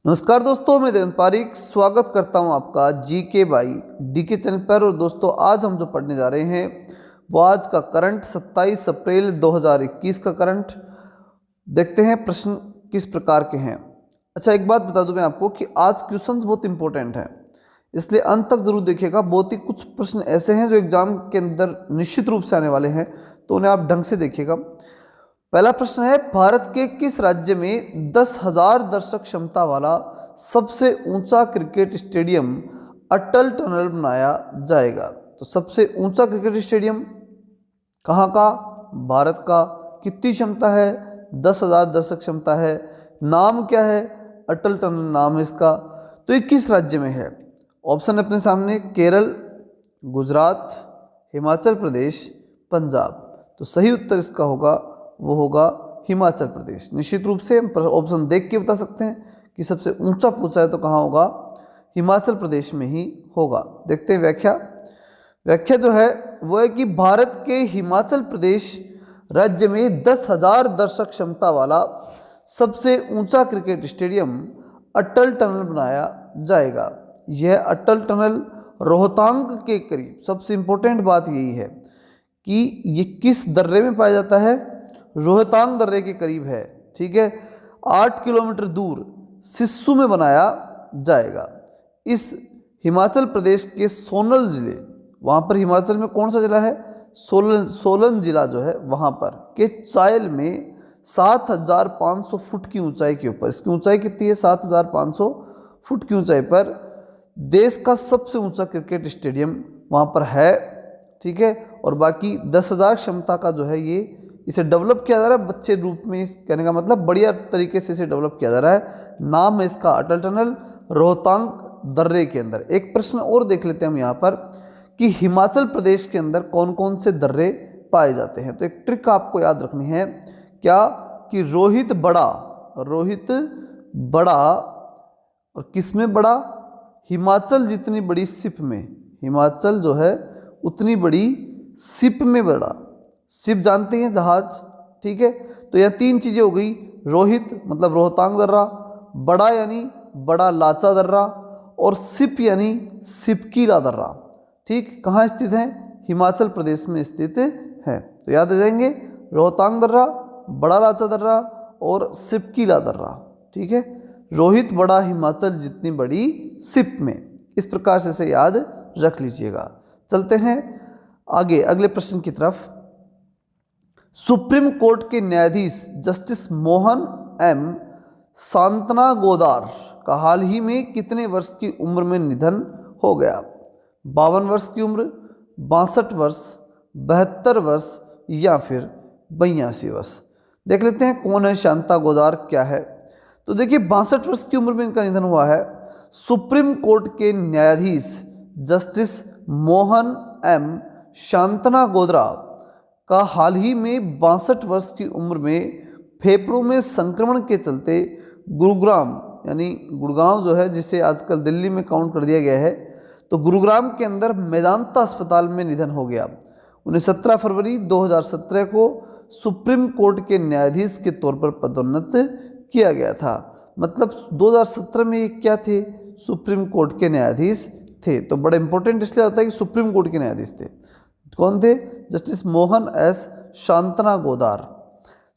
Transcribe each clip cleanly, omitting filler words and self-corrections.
नमस्कार दोस्तों, मैं देवेंद्र पारिक स्वागत करता हूं आपका जीके बाई डीके चैनल पर। और दोस्तों, आज हम जो पढ़ने जा रहे हैं वो आज का करंट 27 अप्रैल 2021 का करंट। देखते हैं प्रश्न किस प्रकार के हैं। अच्छा, एक बात बता दूं मैं आपको कि आज क्वेश्चंस बहुत इंपॉर्टेंट हैं, इसलिए अंत तक जरूर देखिएगा। बहुत ही कुछ प्रश्न ऐसे हैं जो एग्जाम के अंदर निश्चित रूप से आने वाले हैं, तो उन्हें आप ढंग से देखिएगा। पहला प्रश्न है, भारत के किस राज्य में 10,000 दर्शक क्षमता वाला सबसे ऊंचा क्रिकेट स्टेडियम अटल टनल बनाया जाएगा? तो सबसे ऊंचा क्रिकेट स्टेडियम कहाँ का? भारत का। कितनी क्षमता है? 10,000 दर्शक क्षमता है। नाम क्या है? अटल टनल नाम है इसका। तो ये किस राज्य में है? ऑप्शन अपने सामने, केरल, गुजरात, हिमाचल प्रदेश, पंजाब। तो सही उत्तर इसका होगा वो होगा हिमाचल प्रदेश। निश्चित रूप से हम ऑप्शन देख के बता सकते हैं कि सबसे ऊंचा पूछा है तो कहाँ होगा? हिमाचल प्रदेश में ही होगा। देखते हैं व्याख्या। व्याख्या जो है वो है कि भारत के हिमाचल प्रदेश राज्य में 10,000 दर्शक क्षमता वाला सबसे ऊंचा क्रिकेट स्टेडियम अटल टनल बनाया जाएगा। यह अटल टनल रोहतांग के करीब, सबसे इंपॉर्टेंट बात यही है कि ये किस दर्रे में पाया जाता है? रोहतांग दर्रे के करीब है। ठीक है, 8 किलोमीटर दूर सिस्सू में बनाया जाएगा। इस हिमाचल प्रदेश के सोलन जिले, वहाँ पर हिमाचल में कौन सा जिला है? सोलन जिला जो है वहाँ पर के चायल में 7,500 फुट की ऊंचाई के ऊपर, इसकी ऊंचाई कितनी है? 7,500 फुट की ऊंचाई पर देश का सबसे ऊंचा क्रिकेट स्टेडियम वहाँ पर है। ठीक है, और बाकी 10,000 क्षमता का जो है ये इसे डेवलप किया जा रहा है बच्चे रूप में। इस कहने का मतलब बढ़िया तरीके से इसे डेवलप किया जा रहा है। नाम है इसका अटल टनल, रोहतांग दर्रे के अंदर। एक प्रश्न और देख लेते हैं हम यहाँ पर कि हिमाचल प्रदेश के अंदर कौन कौन से दर्रे पाए जाते हैं। तो एक ट्रिक आपको याद रखनी है, क्या कि रोहित बड़ा और किस में बड़ा? हिमाचल जितनी बड़ी सिप में, हिमाचल जो है उतनी बड़ी सिप में बड़ा। सिप जानते हैं, जहाज। ठीक है, तो यह तीन चीजें हो गई। रोहित मतलब रोहतांग दर्रा, बड़ा यानी बड़ा लाचा दर्रा, और सिप यानी सिपकीला दर्रा। ठीक, कहाँ स्थित है? हिमाचल प्रदेश में स्थित है। तो याद आ जाएंगे, रोहतांग दर्रा, बड़ा लाचा दर्रा और सिपकीला दर्रा। ठीक है, रोहित बड़ा हिमाचल जितनी बड़ी सिप में। इस प्रकार से इसे याद रख लीजिएगा। चलते हैं आगे अगले प्रश्न की तरफ। सुप्रीम कोर्ट के न्यायाधीश जस्टिस मोहन एम सांतनागोदार का हाल ही में कितने वर्ष की उम्र में निधन हो गया? 52 वर्ष की उम्र, 62 वर्ष, 72 वर्ष या फिर 82 वर्ष? देख लेते हैं कौन है शांता गोदार, क्या है। तो देखिए, 62 वर्ष की उम्र में इनका निधन हुआ है। सुप्रीम कोर्ट के न्यायाधीश जस्टिस मोहन एम शांतनागोदरा का हाल ही में 62 वर्ष की उम्र में फेफड़ों में संक्रमण के चलते गुरुग्राम यानी गुड़गांव जो है, जिसे आजकल दिल्ली में काउंट कर दिया गया है, तो गुरुग्राम के अंदर मेदांता अस्पताल में निधन हो गया। उन्हें 17 फरवरी 2017 को सुप्रीम कोर्ट के न्यायाधीश के तौर पर पदोन्नत किया गया था। मतलब 2017 में ये क्या थे? सुप्रीम कोर्ट के न्यायाधीश थे। तो बड़ा इंपॉर्टेंट इसलिए होता है कि सुप्रीम कोर्ट के न्यायाधीश थे। कौन थे? Justice Mohan S Shantanagoudar.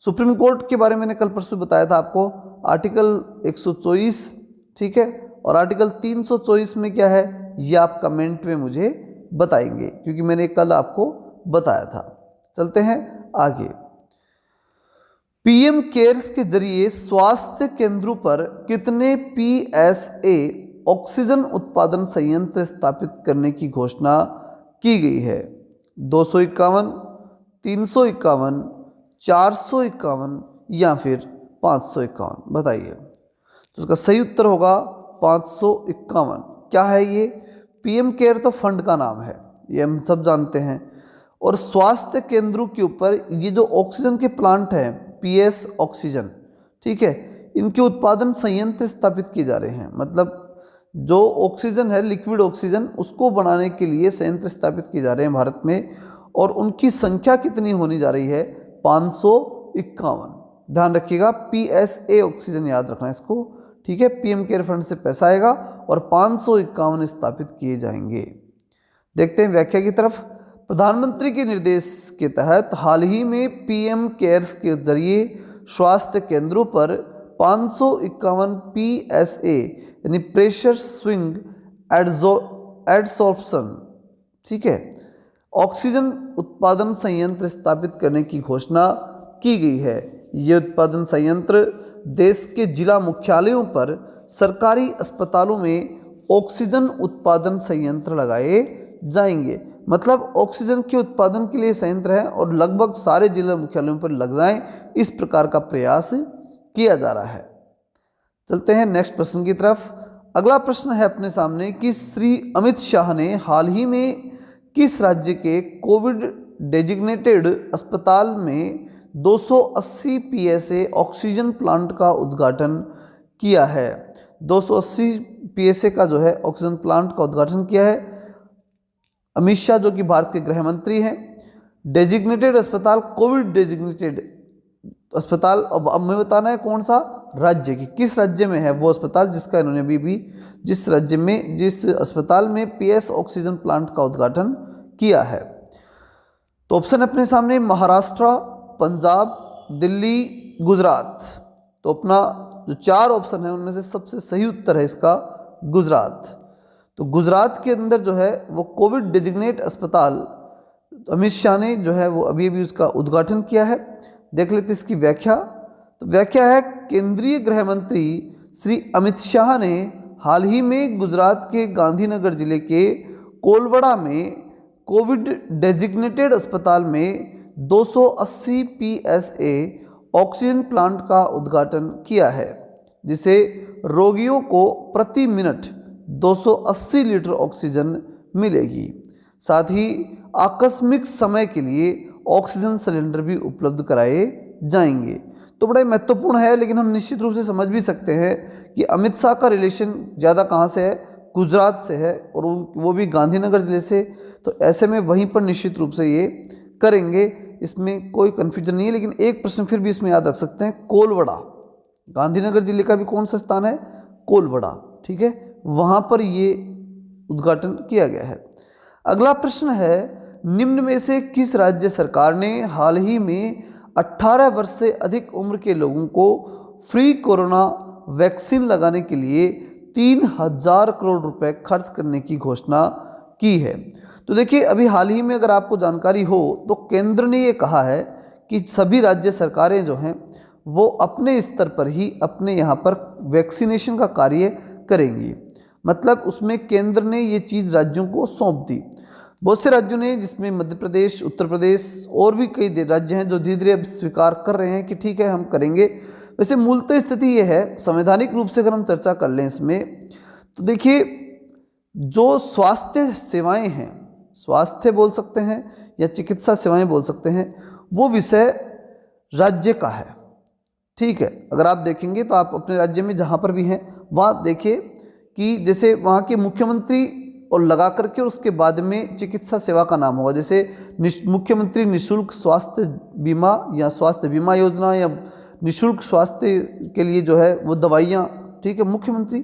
Supreme court के बारे में मैंने कल परसों बताया था आपको, आर्टिकल 124, ठीक है, और आर्टिकल 324 में क्या है ये आप कमेंट में मुझे बताएंगे, क्योंकि मैंने कल आपको बताया था। चलते हैं आगे। पीएम केयर्स के जरिए स्वास्थ्य केंद्रों पर कितने पीएसए ऑक्सीजन उत्पादन संयंत्र स्थापित करने की घोषणा की गई है? 251, 351, 451 या फिर 551? बताइए। तो उसका सही उत्तर होगा 551। क्या है ये? पीएम केयर तो फंड का नाम है, ये हम सब जानते हैं। और स्वास्थ्य केंद्रों के ऊपर ये जो ऑक्सीजन के प्लांट हैं, पीएस ऑक्सीजन, ठीक है, इनके उत्पादन संयंत्र स्थापित किए जा रहे हैं। मतलब जो ऑक्सीजन है, लिक्विड ऑक्सीजन, उसको बनाने के लिए संयंत्र स्थापित किए जा रहे हैं भारत में। और उनकी संख्या कितनी होने जा रही है? 551। ध्यान रखिएगा, पीएसए ऑक्सीजन याद रखना इसको। ठीक है, पीएम केयर फंड से पैसा आएगा और 551 स्थापित किए जाएंगे। देखते हैं व्याख्या की तरफ। प्रधानमंत्री के निर्देश के तहत हाल ही में पीएम केयर्स के जरिए स्वास्थ्य केंद्रों पर 551 PSA यानी प्रेशर स्विंग एडसॉर्प्शन, ठीक है, ऑक्सीजन उत्पादन संयंत्र स्थापित करने की घोषणा की गई है। ये उत्पादन संयंत्र देश के जिला मुख्यालयों पर सरकारी अस्पतालों में ऑक्सीजन उत्पादन संयंत्र लगाए जाएंगे। मतलब ऑक्सीजन के उत्पादन के लिए संयंत्र है और लगभग सारे जिला मुख्यालयों पर लग जाएं, इस प्रकार का प्रयास किया जा रहा है। चलते हैं नेक्स्ट प्रश्न की तरफ। अगला प्रश्न है अपने सामने कि श्री अमित शाह ने हाल ही में किस राज्य के कोविड डेजिग्नेटेड अस्पताल में 280 PSA ऑक्सीजन प्लांट का उद्घाटन किया है। 280 PSA का जो है ऑक्सीजन प्लांट का उद्घाटन किया है अमित शाह, जो कि भारत के गृह मंत्री हैं। डेजिग्नेटेड अस्पताल, कोविड डेजिग्नेटेड अस्पताल, अब हमें बताना है कौन सा राज्य की, किस राज्य में है वो अस्पताल जिसका इन्होंने भी जिस राज्य में, जिस अस्पताल में PS ऑक्सीजन प्लांट का उद्घाटन किया है। तो ऑप्शन अपने सामने महाराष्ट्र, पंजाब, दिल्ली, गुजरात। तो अपना जो 4 ऑप्शन है उनमें से सबसे सही उत्तर है इसका गुजरात। तो गुजरात के अंदर जो है वो कोविड डेजिग्नेट अस्पताल अमित शाह ने जो है वो अभी उसका उद्घाटन किया है। देख लेते इसकी व्याख्या। तो व्याख्या है, केंद्रीय गृह मंत्री श्री अमित शाह ने हाल ही में गुजरात के गांधीनगर जिले के कोलवड़ा में कोविड डेजिग्नेटेड अस्पताल में 280 PSA ऑक्सीजन प्लांट का उद्घाटन किया है, जिसे रोगियों को प्रति मिनट 280 लीटर ऑक्सीजन मिलेगी। साथ ही आकस्मिक समय के लिए ऑक्सीजन सिलेंडर भी उपलब्ध कराए जाएंगे। तो बड़ा महत्वपूर्ण है, लेकिन हम निश्चित रूप से समझ भी सकते हैं कि अमित शाह का रिलेशन ज़्यादा कहाँ से है, गुजरात से है, और वो भी गांधीनगर जिले से। तो ऐसे में वहीं पर निश्चित रूप से ये करेंगे, इसमें कोई कन्फ्यूजन नहीं है। लेकिन एक प्रश्न फिर भी इसमें याद रख सकते हैं, कोलवड़ा, गांधीनगर जिले का भी कौन सा स्थान है, कोलवड़ा, ठीक है, वहाँ पर ये उद्घाटन किया गया है। अगला प्रश्न है, निम्न में से किस राज्य सरकार ने हाल ही में 18 वर्ष से अधिक उम्र के लोगों को फ्री कोरोना वैक्सीन लगाने के लिए 3000 करोड़ रुपए खर्च करने की घोषणा की है? तो देखिए, अभी हाल ही में अगर आपको जानकारी हो तो केंद्र ने ये कहा है कि सभी राज्य सरकारें जो हैं वो अपने स्तर पर ही अपने यहाँ पर वैक्सीनेशन का कार्य करेंगी। मतलब उसमें केंद्र ने ये चीज़ राज्यों को सौंप दी। बहुत से राज्यों ने, जिसमें मध्य प्रदेश, उत्तर प्रदेश और भी कई राज्य हैं जो धीरे धीरे अब स्वीकार कर रहे हैं कि ठीक है हम करेंगे। वैसे मूलतः स्थिति ये है, संवैधानिक रूप से अगर हम चर्चा कर लें इसमें, तो देखिए जो स्वास्थ्य सेवाएं हैं, स्वास्थ्य बोल सकते हैं या चिकित्सा सेवाएं बोल सकते हैं, वो विषय राज्य का है। ठीक है, अगर आप देखेंगे तो आप अपने राज्य में जहाँ पर भी हैं वहाँ देखिए कि जैसे वहाँ के मुख्यमंत्री और लगा करके, और उसके बाद में चिकित्सा सेवा का नाम होगा, जैसे मुख्यमंत्री निःशुल्क स्वास्थ्य बीमा या स्वास्थ्य बीमा योजना या निःशुल्क स्वास्थ्य के लिए जो है वो दवाइयाँ, ठीक है, मुख्यमंत्री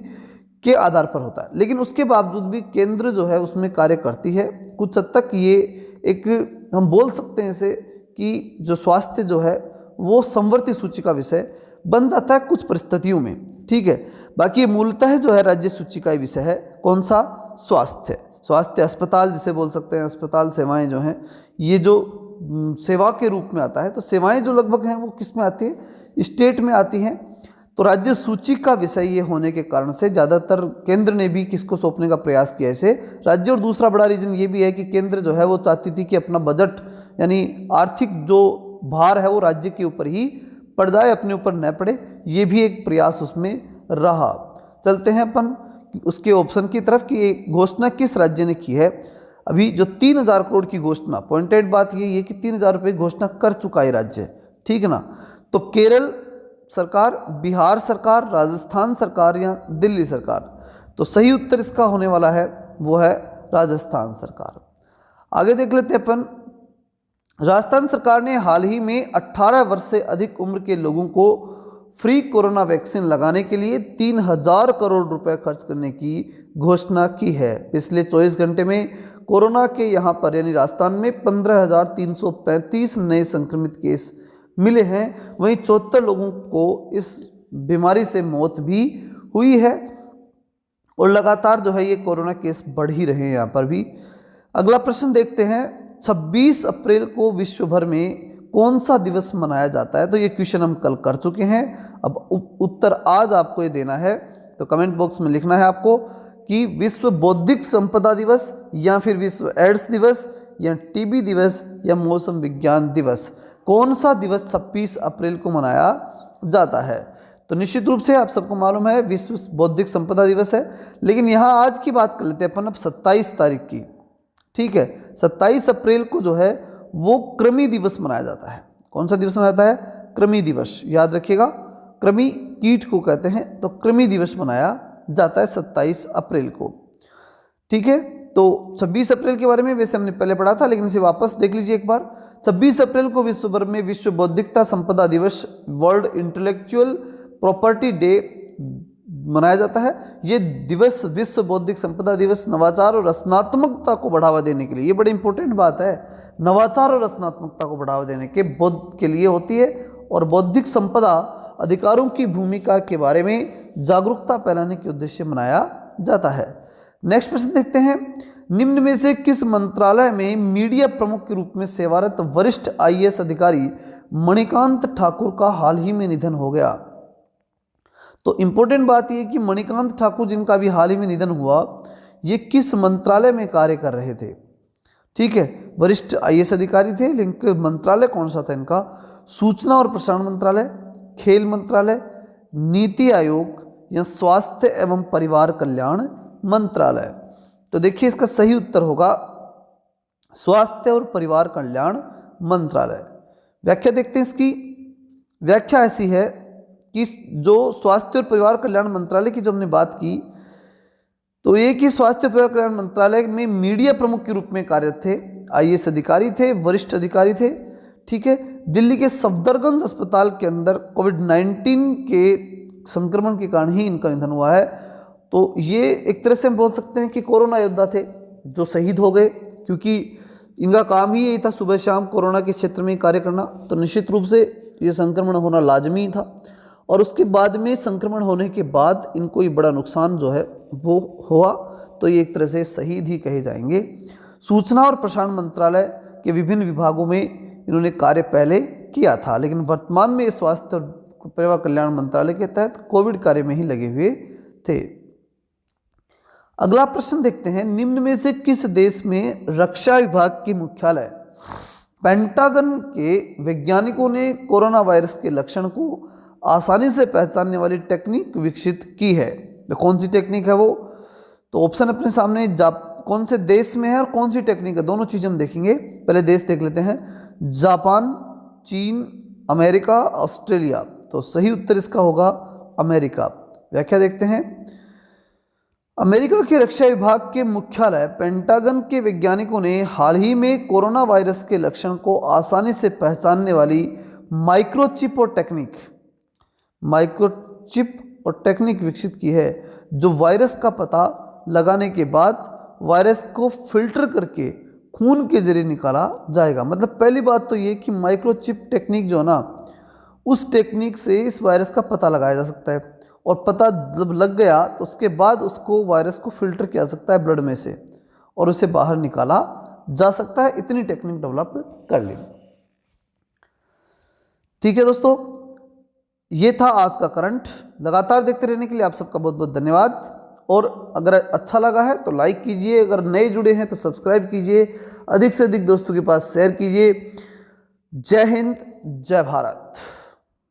के आधार पर होता है। लेकिन उसके बावजूद भी केंद्र जो है उसमें कार्य करती है। कुछ हद तक ये एक हम बोल सकते हैं इसे कि जो स्वास्थ्य जो है वो संवर्ती सूची का विषय बन जाता है कुछ परिस्थितियों में, ठीक है। बाकी ये मूलतः जो है राज्य सूची का ही विषय है। कौन सा? स्वास्थ्य अस्पताल जिसे बोल सकते हैं, अस्पताल सेवाएं जो हैं, ये जो सेवा के रूप में आता है। तो सेवाएं जो लगभग हैं वो किस में आती है? स्टेट में आती हैं। तो राज्य सूची का विषय ये होने के कारण से ज़्यादातर केंद्र ने भी किसको सौंपने का प्रयास किया इसे? राज्य। और दूसरा बड़ा रीजन ये भी है कि केंद्र जो है वो चाहती थी कि अपना बजट यानी आर्थिक जो भार है वो राज्य के ऊपर ही पड़ जाए, अपने ऊपर न पड़े। ये भी एक प्रयास उसमें रहा। चलते हैं अपन उसके ऑप्शन की तरफ कि ये घोषणा किस राज्य ने की है। अभी जो 3000 करोड़ की घोषणा, पॉइंटेड बात ये है कि 3000 रुपये घोषणा कर चुका है राज्य, ठीक है ना। तो केरल सरकार, बिहार सरकार, राजस्थान सरकार या दिल्ली सरकार? तो सही उत्तर इसका होने वाला है वो है राजस्थान सरकार। आगे देख लेते हैं अपन। राजस्थान सरकार ने हाल ही में 18 वर्ष से अधिक उम्र के लोगों को फ्री कोरोना वैक्सीन लगाने के लिए 3,000 करोड़ रुपए खर्च करने की घोषणा की है। पिछले 24 घंटे में कोरोना के यहाँ पर यानी राजस्थान में 15,335 नए संक्रमित केस मिले हैं। वहीं 74 लोगों को इस बीमारी से मौत भी हुई है और लगातार जो है ये कोरोना केस बढ़ ही रहे हैं यहाँ पर भी। अगला प्रश्न देखते हैं, 26 अप्रैल को विश्व भर में कौन सा दिवस मनाया जाता है? तो ये क्वेश्चन हम कल कर चुके हैं। अब उत्तर आज आपको ये देना है, तो कमेंट बॉक्स में लिखना है आपको कि विश्व बौद्धिक संपदा दिवस या फिर विश्व एड्स दिवस या टीबी दिवस या मौसम विज्ञान दिवस, कौन सा दिवस 26 अप्रैल को मनाया जाता है? तो निश्चित रूप से आप सबको मालूम है विश्व बौद्धिक संपदा दिवस है, लेकिन यहाँ आज की बात कर लेते हैं अपन अब 27 तारीख की। ठीक है, 27 अप्रैल को जो है वो कृमि दिवस मनाया जाता है। कौन सा दिवस मनाया जाता है? कृमि दिवस, याद रखिएगा, कृमि कीट को कहते हैं, तो कृमि दिवस मनाया जाता है 27 अप्रैल को। ठीक है, तो 26 अप्रैल के बारे में वैसे हमने पहले पढ़ा था, लेकिन इसे वापस देख लीजिए एक बार। 26 अप्रैल को विश्व भर में विश्व बौद्धिकता संपदा दिवस, वर्ल्ड इंटेलेक्चुअल प्रॉपर्टी डे मनाया जाता है। ये दिवस, विश्व बौद्धिक संपदा दिवस, नवाचार और रचनात्मकता को बढ़ावा देने के लिए, ये बड़ी इंपॉर्टेंट बात है, नवाचार और रचनात्मकता को बढ़ावा देने के लिए होती है और बौद्धिक संपदा अधिकारों की भूमिका के बारे में जागरूकता फैलाने के उद्देश्य से मनाया जाता है। नेक्स्ट प्रश्न देखते हैं, निम्न में से किस मंत्रालय में मीडिया प्रमुख के रूप में सेवारत वरिष्ठ IAS अधिकारी मणिकांत ठाकुर का हाल ही में निधन हो गया? तो इंपॉर्टेंट बात यह कि मणिकांत ठाकुर जिनका भी हाल ही में निधन हुआ, ये किस मंत्रालय में कार्य कर रहे थे? ठीक है, वरिष्ठ IAS अधिकारी थे, लेकिन मंत्रालय कौन सा था इनका? सूचना और प्रसारण मंत्रालय, खेल मंत्रालय, नीति आयोग या स्वास्थ्य एवं परिवार कल्याण मंत्रालय? तो देखिए इसका सही उत्तर होगा स्वास्थ्य और परिवार कल्याण मंत्रालय। व्याख्या देखते हैं इसकी। व्याख्या ऐसी है कि जो स्वास्थ्य और परिवार कल्याण मंत्रालय की जो हमने बात की, तो ये कि स्वास्थ्य और परिवार कल्याण मंत्रालय में मीडिया प्रमुख के रूप में कार्यरत थे, IAS अधिकारी थे, वरिष्ठ अधिकारी थे। ठीक है, दिल्ली के सफदरगंज अस्पताल के अंदर कोविड-19 के संक्रमण के कारण ही इनका निधन हुआ है। तो ये एक तरह से हम बोल सकते हैं कि कोरोना योद्धा थे जो शहीद हो गए, क्योंकि इनका काम ही यही था सुबह शाम कोरोना के क्षेत्र में कार्य करना। तो निश्चित रूप से ये संक्रमण होना लाजमी था और उसके बाद में संक्रमण होने के बाद इनको ये बड़ा नुकसान जो है वो हुआ, तो ये एक तरह से शहीद ही कहे जाएंगे। सूचना और प्रसारण मंत्रालय के विभिन्न विभागों में इन्होंने कार्य पहले किया था, लेकिन वर्तमान में स्वास्थ्य और परिवार कल्याण मंत्रालय के तहत कोविड कार्य में ही लगे हुए थे। अगला प्रश्न देखते हैं, निम्न में से किस देश में रक्षा विभाग की मुख्यालय पेंटागन के वैज्ञानिकों ने कोरोना वायरस के लक्षण को आसानी से पहचानने वाली टेक्निक विकसित की है? तो कौन सी टेक्निक है वो? तो ऑप्शन अपने सामने, कौन से देश में है और कौन सी टेक्निक है, दोनों चीज़ हम देखेंगे। पहले देश देख लेते हैं, जापान, चीन, अमेरिका, ऑस्ट्रेलिया। तो सही उत्तर इसका होगा अमेरिका। व्याख्या देखते हैं, अमेरिका के रक्षा विभाग के मुख्यालय पेंटागन के वैज्ञानिकों ने हाल ही में कोरोना वायरस के लक्षण को आसानी से पहचानने वाली माइक्रोचिप और टेक्निक विकसित की है, जो वायरस का पता लगाने के बाद वायरस को फिल्टर करके खून के जरिए निकाला जाएगा। मतलब पहली बात तो ये कि माइक्रोचिप टेक्निक जो है ना, उस टेक्निक से इस वायरस का पता लगाया जा सकता है और पता जब लग गया तो उसके बाद उसको वायरस को फिल्टर किया जा सकता है ब्लड में से और उसे बाहर निकाला जा सकता है। इतनी टेक्निक डेवलप कर ली। ठीक है दोस्तों, ये था आज का करंट। लगातार देखते रहने के लिए आप सबका बहुत बहुत धन्यवाद। और अगर अच्छा लगा है तो लाइक कीजिए, अगर नए जुड़े हैं तो सब्सक्राइब कीजिए, अधिक से अधिक दोस्तों के पास शेयर कीजिए। जय हिंद, जय भारत।